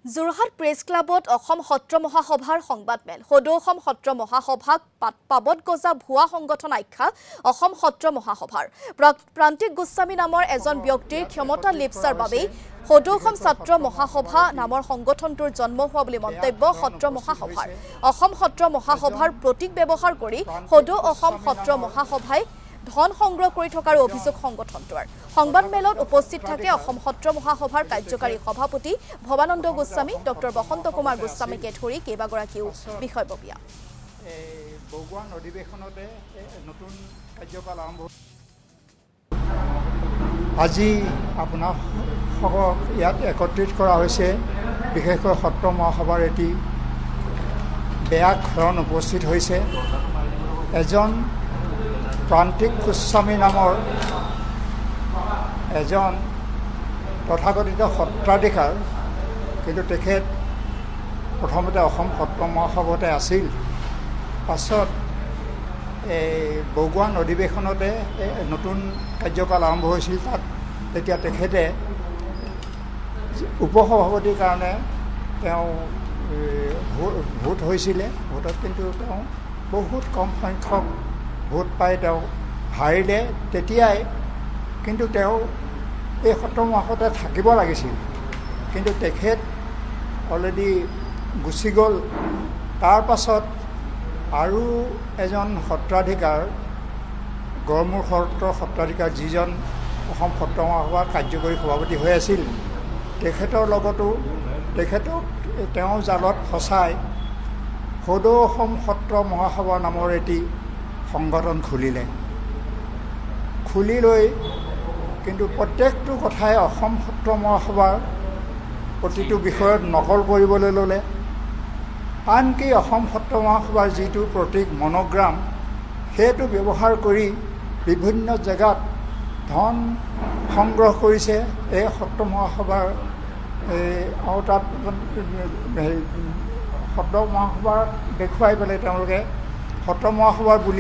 Jorhat press ক্লাবত অসম সত্ৰ মহাসভাৰ সংবাদমেল সদৌ অসম সত্ৰ মহাসভাক পাবত গজা ভুৱা সংগঠন আখ্যা অসম সত্ৰ মহাসভাৰ প্ৰান্তিক গোস্বামী নামৰ এজন ব্যক্তিৰ ক্ষমতা লিপ্সাৰ বাবেই সদৌ অসম ছাত্ৰ মহাসভা নামৰ সংগঠনটোৰ জন্ম হোৱা বুলি মন্তব্য সত্ৰ মহাসভাৰ অসম সত্ৰ মহাসভাৰ প্ৰতীক ব্যৱহাৰ কৰি সদৌ অসম সত্ৰ মহাসভাই ধন সংগ্ৰহ কৰি থকাৰ অভিযোগ সংগঠনটোৰ সংবাদমেলত উপস্থিত থাকে অসম সত্ৰ মহাসভাৰ কাৰ্যকাৰী সভাপতি ভৱানন্দ গোস্বামী ডক্টৰ বসন্ত কুমাৰ গোস্বামীকে ধৰি কেইবাগৰাকীও বিষয়ববীয়া বগুৱান অধিৱেশনতে নতুন কাৰ্যকাল আৰম্ভ আজি আপোনাসকলক ইয়াত একত্ৰিত কৰা হৈছে বিশেষকৈ সত্ৰ মহাসভাৰ এটি বেয়া ক্ষৰণ উপস্থিত হৈছে এজন প্ৰান্তিক গোস্বামী নামৰ এজন তথাকথিত সত্ৰাধিকাৰ কিন্তু তেখেত প্ৰথমতে অসম সত্ৰ মহাসভাতে আছিল পাছত বগুৱান অধিৱেশনতে নতুন কাৰ্যকাল আৰম্ভ হৈছিল তাত তেতিয়া তেখেতে উপসভাপতিৰ কাৰণে তেওঁ ভোট হৈছিলে ভোটত কিন্তু তেওঁ বহুত কম সংখ্যক ভোট পাই তেওঁ হাৰিলে তেতিয়াই কিন্তু তেওঁ এই সত্ৰ মহাসভাতে থাকিব লাগিছিল কিন্তু তেখেত অলৰেডি গুচি গ'ল তাৰ পাছত আৰু এজন সত্ৰাধিকাৰ গড়মূৰ সত্ৰৰ সত্ৰাধিকাৰ যিজন অসম সত্ৰ মহাসভাৰ কাৰ্যকৰী সভাপতি হৈ আছিল তেখেতৰ লগতো তেখেতক তেওঁ জালত ফচাই সদৌ অসম সত্ৰ মহাসভা নামৰ এটি সংগঠন খুলি লৈ কিন্তু প্ৰত্যেকটো কথাই অসম সত্ৰ মহাসভাৰ প্ৰতিটো বিষয়ত নকল কৰিবলৈ ল'লে আনকি অসম সত্ৰ মহাসভাৰ যিটো প্ৰতীক মনোগ্ৰাম সেইটো ব্যৱহাৰ কৰি বিভিন্ন জেগাত ধন সংগ্ৰহ কৰিছে এই সত্ৰ মহাসভাৰ আৰু তাত সত্ৰ মহাসভাৰ দেখুৱাই পেলাই তেওঁলোকে সত্ৰ মহাসভাৰ বুলি